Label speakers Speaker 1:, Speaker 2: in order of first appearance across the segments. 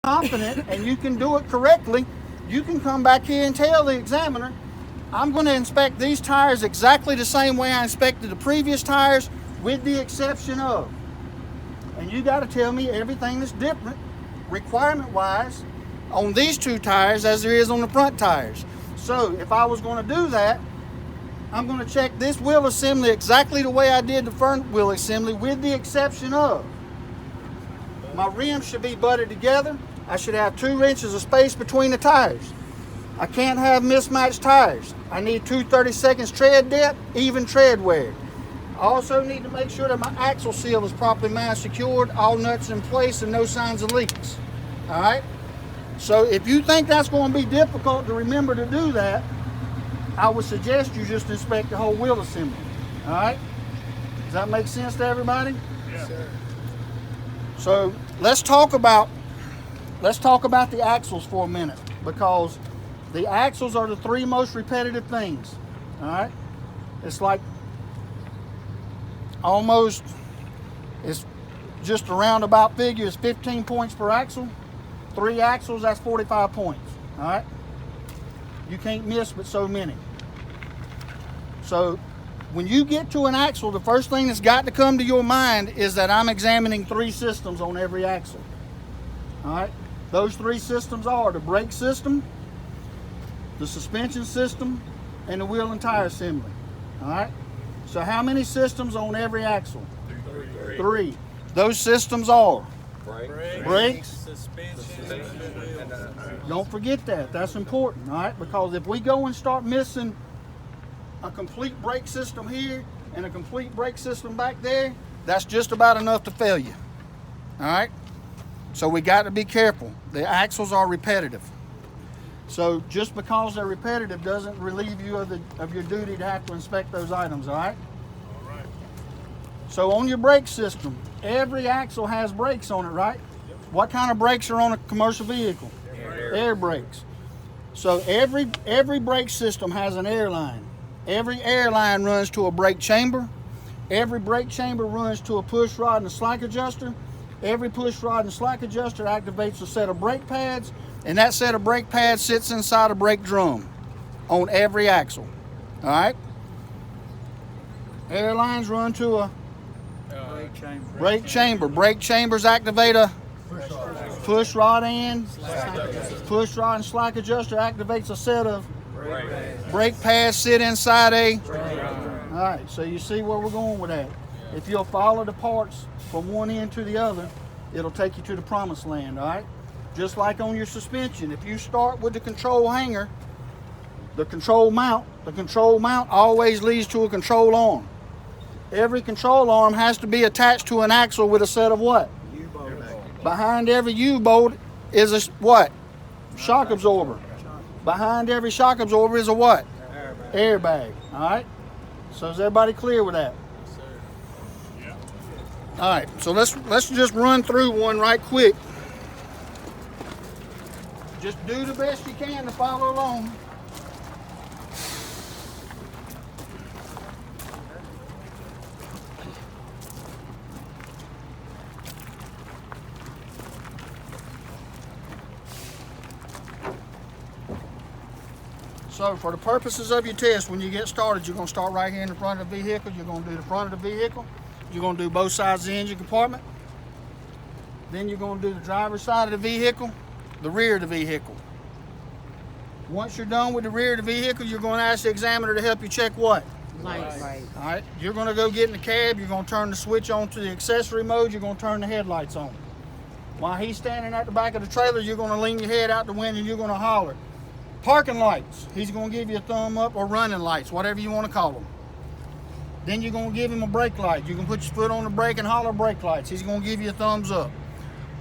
Speaker 1: confident and you can do it correctly, you can come back here and tell the examiner, I'm going to inspect these tires exactly the same way I inspected the previous tires, with the exception of. And you got to tell me everything that's different, requirement-wise, on these two tires as there is on the front tires. So if I was going to do that, I'm going to check this wheel assembly exactly the way I did the front wheel assembly, with the exception of my rims should be butted together. I should have 2 inches of space between the tires. I can't have mismatched tires. I need 2 32nds tread depth, even tread wear. I also need to make sure that my axle seal is properly mounted, secured, all nuts in place, and no signs of leaks. All right? So if you think that's going to be difficult to remember to do that, I would suggest you just inspect the whole wheel assembly. All right? Does that make sense to everybody?
Speaker 2: Yeah. Sir.
Speaker 1: So let's talk about the axles for a minute, because the axles are the 3 most repetitive things. All right? It's like almost, it's just a roundabout figure. It's 15 points per axle. 3 axles, that's 45 points. All right? You can't miss but so many. So when you get to an axle, the first thing that's got to come to your mind is that I'm examining 3 systems on every axle. All right? Those 3 systems are the brake system, the suspension system, and the wheel and tire assembly. All right? So how many systems on every axle? 3. Those systems are brakes,
Speaker 2: suspension,
Speaker 1: don't forget that. That's important, all right? Because if we go and start missing a complete brake system here and a complete brake system back there, that's just about enough to fail you. All right? So we got to be careful. The axles are repetitive. So just because they're repetitive doesn't relieve you of your duty to have to inspect those items, all right?
Speaker 2: All right.
Speaker 1: So on your brake system, every axle has brakes on it, right? Yep. What kind of brakes are on a commercial vehicle? Air brakes. So every brake system has an air line. Every air line runs to a brake chamber. Every brake chamber runs to a push rod and a slack adjuster. Every push rod and slack adjuster activates a set of brake pads, and that set of brake pads sits inside a brake drum on every axle. All right? Air lines run to a brake chamber. Brake chambers activate a push rod and slack adjuster activates a set of brake pads, sit inside a. All right, so you see where we're going with that. If you'll follow the parts from one end to the other, it'll take you to the promised land, all right? Just like on your suspension, if you start with the control hanger, the control mount always leads to a control arm. Every control arm has to be attached to an axle with a set of what? U-bolt. Behind every U-bolt is a what? Shock absorber. Behind every shock absorber is a what? Airbag. All right? So is everybody clear with that?
Speaker 2: Yes, sir. Yeah.
Speaker 1: All right, so let's just run through one right quick. Just do the best you can to follow along. So for the purposes of your test, when you get started, you're going to start right here in the front of the vehicle. You're going to do the front of the vehicle. You're going to do both sides of the engine compartment. Then you're going to do the driver's side of the vehicle, the rear of the vehicle. Once you're done with the rear of the vehicle, you're going to ask the examiner to help you check what?
Speaker 3: Lights. Right.
Speaker 1: All right, you're going to go get in the cab. You're going to turn the switch on to the accessory mode. You're going to turn the headlights on. While he's standing at the back of the trailer, you're going to lean your head out the window and you're going to holler. Parking lights, he's going to give you a thumb up, or running lights, whatever you want to call them. Then you're going to give him a brake light. You can put your foot on the brake and holler brake lights. He's going to give you a thumbs up.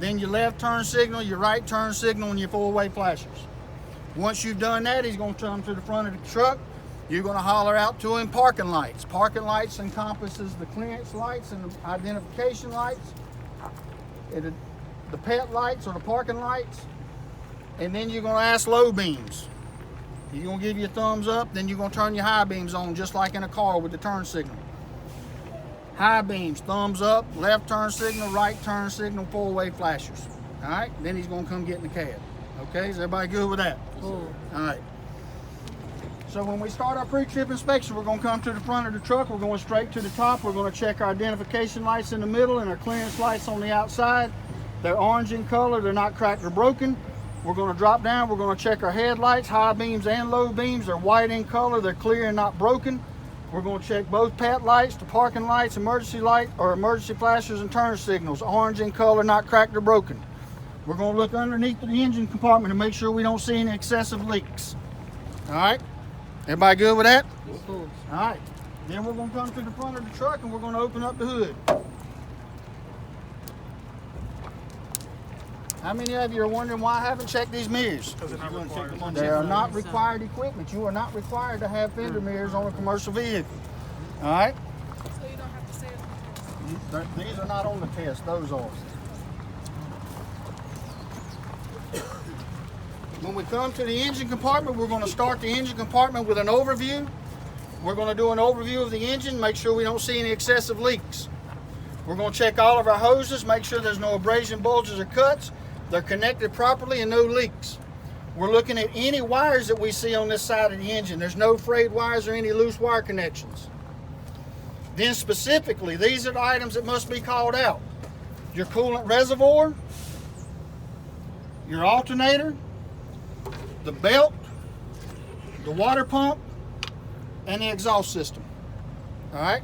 Speaker 1: Then your left turn signal, your right turn signal, and your four-way flashers. Once you've done that, he's going to turn to the front of the truck. You're going to holler out to him parking lights. Parking lights encompasses the clearance lights and the identification lights, the pet lights or the parking lights. And then you're going to ask low beams. He's going to give you a thumbs up, then you're going to turn your high beams on just like in a car with the turn signal. High beams, thumbs up, left turn signal, right turn signal, four-way flashers. All right, then he's gonna come get in the cab. Okay, is everybody good with that?
Speaker 3: Cool.
Speaker 1: All right. So when we start our pre-trip inspection, we're gonna come to the front of the truck. We're going straight to the top. We're gonna check our identification lights in the middle and our clearance lights on the outside. They're orange in color. They're not cracked or broken. We're gonna drop down. We're gonna check our headlights, high beams and low beams. They're white in color. They're clear and not broken. We're gonna check both PAT lights, the parking lights, emergency light or emergency flashers and turn signals, orange in color, not cracked or broken. We're gonna look underneath the engine compartment to make sure we don't see any excessive leaks. All right, everybody good with that?
Speaker 3: Cool.
Speaker 1: All right, then we're gonna come to the front of the truck and we're gonna open up the hood. How many of you are wondering why I haven't checked these mirrors?
Speaker 2: Because they're not required.
Speaker 1: They are not required equipment. You are not required to have fender mirrors on a commercial vehicle. All right?
Speaker 4: So you don't have to say it.
Speaker 1: These are not on the test, those are. When we come to the engine compartment, we're going to start the engine compartment with an overview. We're going to do an overview of the engine, make sure we don't see any excessive leaks. We're going to check all of our hoses, make sure there's no abrasion, bulges, or cuts. They're connected properly and no leaks. We're looking at any wires that we see on this side of the engine. There's no frayed wires or any loose wire connections. Then specifically, these are the items that must be called out. Your coolant reservoir, your alternator, the belt, the water pump, and the exhaust system. All right?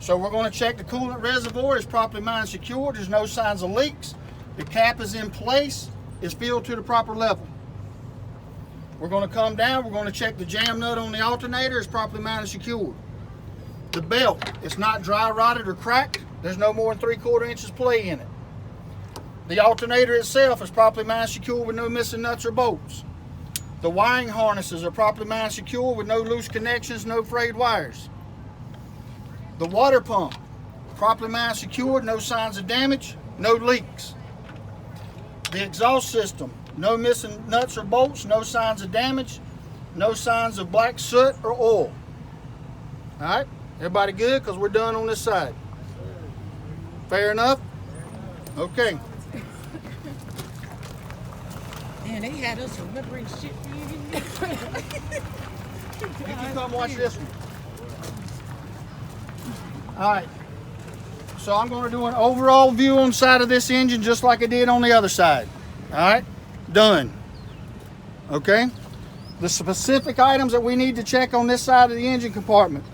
Speaker 1: So we're going to check the coolant reservoir is properly mined secured. There's no signs of leaks. The cap is in place. It's filled to the proper level. We're going to come down. We're going to check the jam nut on the alternator is properly mined secured. The belt, it's not dry rotted or cracked. There's no more than 3/4 inches play in it. The alternator itself is properly mined secured with no missing nuts or bolts. The wiring harnesses are properly mined secured with no loose connections, no frayed wires. The water pump, properly mined secured, no signs of damage, no leaks. The exhaust system, no missing nuts or bolts, no signs of damage, no signs of black soot or oil. All right, everybody good? Because we're done on this side. Fair enough? Okay.
Speaker 3: Man, they had us remembering shit.
Speaker 1: You can come watch this one. All right. So I'm going to do an overall view on the side of this engine just like I did on the other side. All right. Done. Okay. The specific items that we need to check on this side of the engine compartment.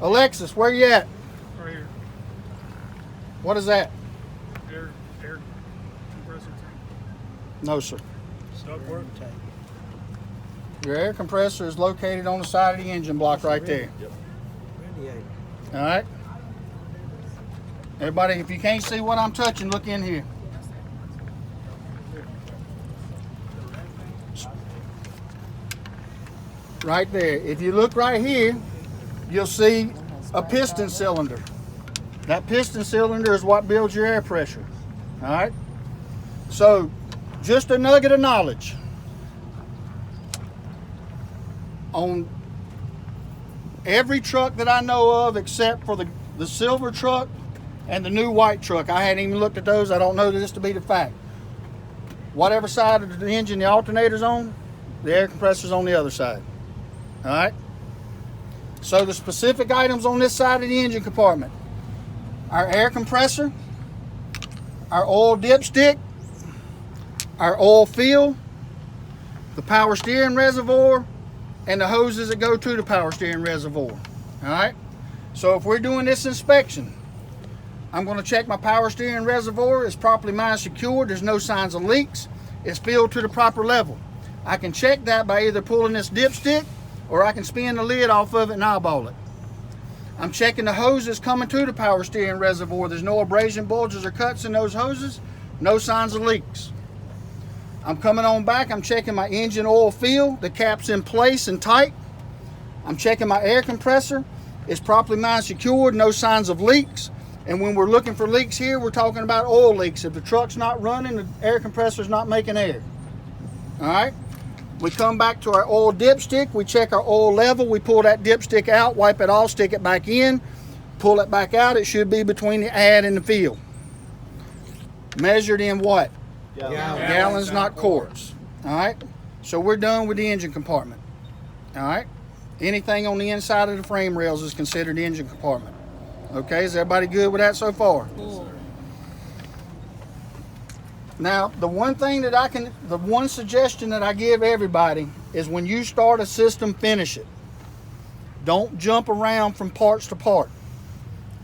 Speaker 1: Alexis, where you at?
Speaker 2: Right here.
Speaker 1: What is that?
Speaker 2: Air compressor tank.
Speaker 1: No, sir.
Speaker 2: Ductwork.
Speaker 1: Your air compressor is located on the side of the engine block right there. All right. Everybody, if you can't see what I'm touching, look in here. Right there. If you look right here, you'll see a piston cylinder. That piston cylinder is what builds your air pressure. All right. So, just a nugget of knowledge on every truck that I know of except for the silver truck and the new white truck. I hadn't even looked at those. I don't know this to be the fact. Whatever side of the engine the alternator's on, the air compressor's on the other side. All right? So the specific items on this side of the engine compartment: our air compressor, our oil dipstick, our oil fill, the power steering reservoir, and the hoses that go to the power steering reservoir. All right? So if we're doing this inspection, I'm going to check my power steering reservoir. It's properly mined secured. There's no signs of leaks. It's filled to the proper level. I can check that by either pulling this dipstick or I can spin the lid off of it and eyeball it. I'm checking the hoses coming to the power steering reservoir. There's no abrasion, bulges, or cuts in those hoses. No signs of leaks. I'm coming on back. I'm checking my engine oil fill. The cap's in place and tight. I'm checking my air compressor. It's properly mined secured. No signs of leaks. And when we're looking for leaks here, we're talking about oil leaks. If the truck's not running, the air compressor's not making air. All right? We come back to our oil dipstick. We check our oil level. We pull that dipstick out, wipe it off, stick it back in, pull it back out. It should be between the add and the fill. Measured in what?
Speaker 5: Gallons.
Speaker 1: Gallons, not quarts. All right. So we're done with the engine compartment. All right. Anything on the inside of the frame rails is considered the engine compartment. Okay. Is everybody good with that so far?
Speaker 3: Cool.
Speaker 1: Now, the one suggestion that I give everybody is when you start a system, finish it. Don't jump around from parts to part.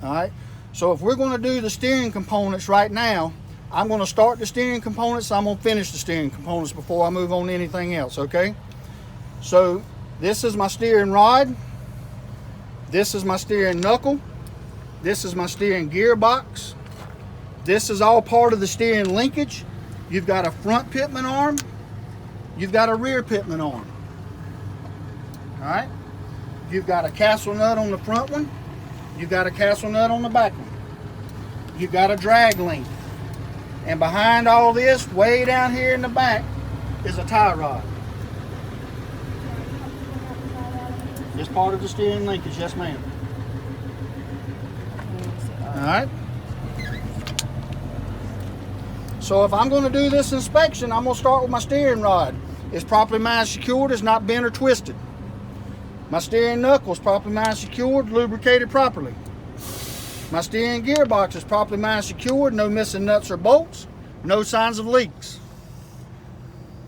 Speaker 1: All right. So if we're going to do the steering components right now, I'm going to start the steering components. I'm going to finish the steering components before I move on to anything else. Okay. So this is my steering rod. This is my steering knuckle. This is my steering gearbox. This is all part of the steering linkage. You've got a front pitman arm. You've got a rear pitman arm. All right. You've got a castle nut on the front one. You've got a castle nut on the back one. You've got a drag link. And behind all this, way down here in the back, is a tie rod. It's part of the steering linkage, yes ma'am. All right. So if I'm going to do this inspection, I'm going to start with my steering rod. It's properly mounted, secured, it's not bent or twisted. My steering knuckle is properly mounted, secured, lubricated properly. My steering gearbox is properly mounted, secured, no missing nuts or bolts, no signs of leaks.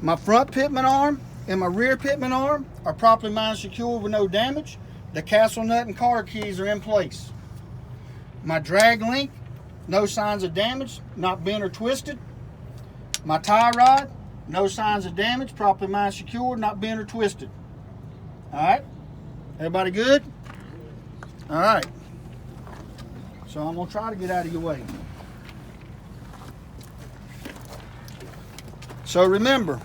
Speaker 1: My front pitman arm and my rear pitman arm are properly mounted, secured with no damage. The castle nut and car keys are in place. My drag link, no signs of damage, not bent or twisted. My tie rod, no signs of damage, properly mounted, secured, not bent or twisted. All right, everybody good? All right. So I'm gonna try to get out of your way. So remember,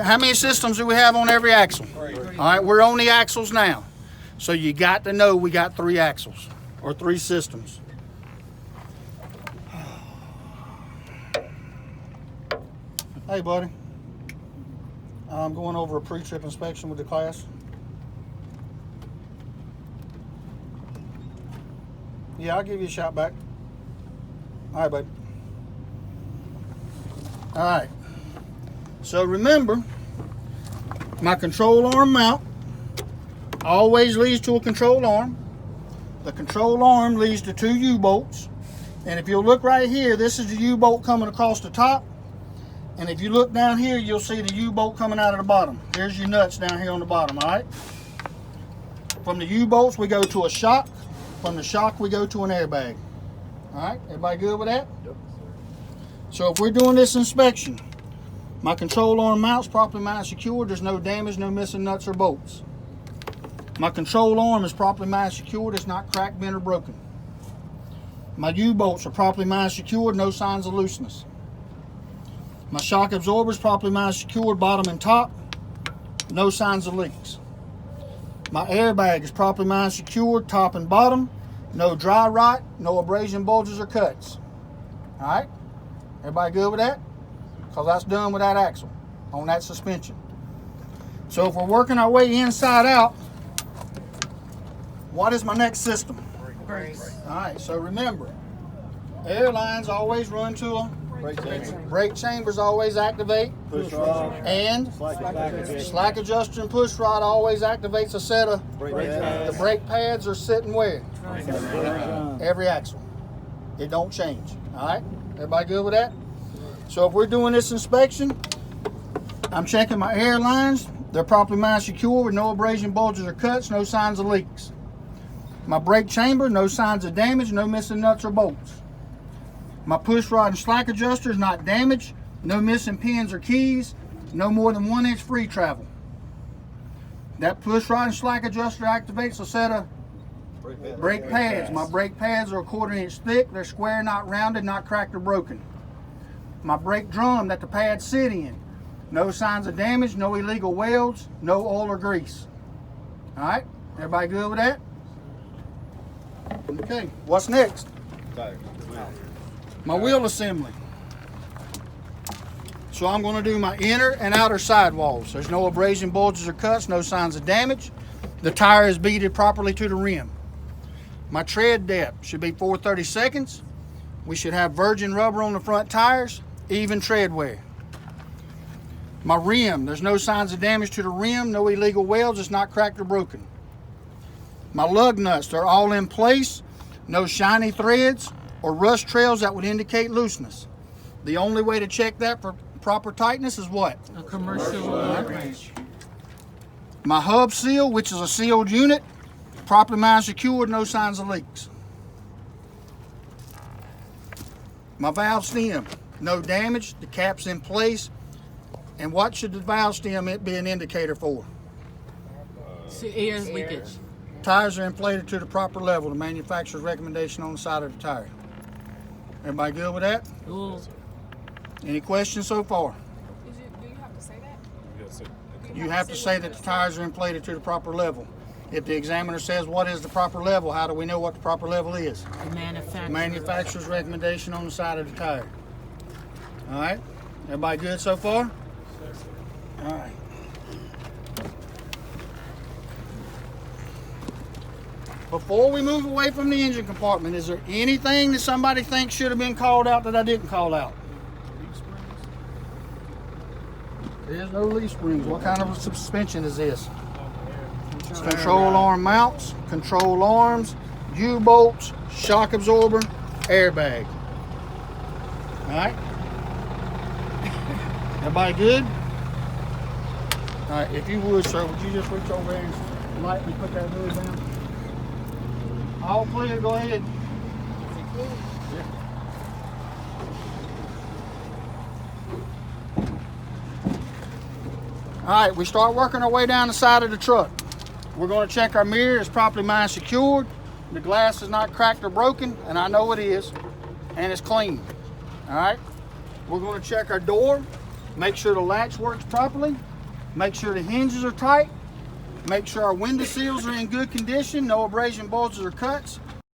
Speaker 1: how many systems do we have on every axle?
Speaker 5: 3.
Speaker 1: All right, we're on the axles now. So you got to know we got 3 axles or 3 systems. Hey, buddy. I'm going over a pre-trip inspection with the class. Yeah, I'll give you a shout back. All right, babe. All right. So remember, my control arm mount always leads to a control arm. The control arm leads to 2 U-bolts. And if you'll look right here, this is the U-bolt coming across the top. And if you look down here, you'll see the U-bolt coming out of the bottom. There's your nuts down here on the bottom, all right? From the U-bolts, we go to a shock. From the shock, we go to an airbag. All right, everybody good with that? Yep. So if we're doing this inspection, my control arm mount's properly mounted, secured. There's no damage, no missing nuts or bolts. My control arm is properly mounted, secured. It's not cracked, bent, or broken. My U-bolts are properly mounted, secured. No signs of looseness. My shock absorber is properly mounted, secured, bottom and top. No signs of leaks. My airbag is properly mounted, secured, top and bottom. No dry rot, no abrasion, bulges, or cuts. All right? Everybody good with that? Because that's done with that axle on that suspension. So if we're working our way inside out, what is my next system?
Speaker 3: Brakes.
Speaker 1: All right, so remember, airlines always run to a brake chambers always activate,
Speaker 5: Push rod.
Speaker 1: and slack adjuster and push rod always activates a set of the brake pads are sitting where? Every axle. It don't change. All right, everybody good with that? So if we're doing this inspection, I'm checking my airlines. They're properly mounted, secure with no abrasion, bulges, or cuts, no signs of leaks. My brake chamber, no signs of damage, no missing nuts or bolts. My push rod and slack adjuster is not damaged, no missing pins or keys, no more than 1 inch free travel. That push rod and slack adjuster activates a set of brake pads. My brake pads are 1/4 inch thick. They're square, not rounded, not cracked or broken. My brake drum that the pads sit in, no signs of damage, no illegal welds, no oil or grease. All right, everybody good with that? Okay, what's next? My wheel assembly. So I'm going to do my inner and outer sidewalls. There's no abrasion, bulges, or cuts, no signs of damage. The tire is beaded properly to the rim. My tread depth should be 4/32. We should have virgin rubber on the front tires, even tread wear. My rim, there's no signs of damage to the rim, no illegal welds, it's not cracked or broken. My lug nuts, they're all in place, no shiny threads or rust trails that would indicate looseness. The only way to check that for proper tightness is what?
Speaker 3: A commercial wrench.
Speaker 1: My hub seal, which is a sealed unit, properly mounted, secured, no signs of leaks. My valve stem, no damage, the cap's in place. And what should the valve stem be an indicator for?
Speaker 3: Air leakage.
Speaker 1: Tires are inflated to the proper level, the manufacturer's recommendation on the side of the tire. Everybody good with that?
Speaker 3: Ooh.
Speaker 1: Any questions so far?
Speaker 4: Do you have to say that?
Speaker 1: You have to say that the tires are inflated to the proper level. If the examiner says what is the proper level, how do we know what the proper level is?
Speaker 3: The manufacturer.
Speaker 1: Manufacturer's recommendation on the side of the tire. All right, everybody good so far? All right. Before we move away from the engine compartment, is there anything that somebody thinks should have been called out that I didn't call out? There's no leaf springs. What kind of suspension is this? Control arm mounts, control arms, U-bolts, shock absorber, airbag. All right. Everybody good? All right. If you would, sir, would you just reach over there and lightly put that hood down? All clear. Go ahead. Yeah. All right, we start working our way down the side of the truck. We're going to check our mirror is properly mounted, secured. The glass is not cracked or broken, and I know it is, and it's clean. All right, we're going to check our door, make sure the latch works properly, make sure the hinges are tight, make sure our window seals are in good condition, no abrasion, bulges, or cuts,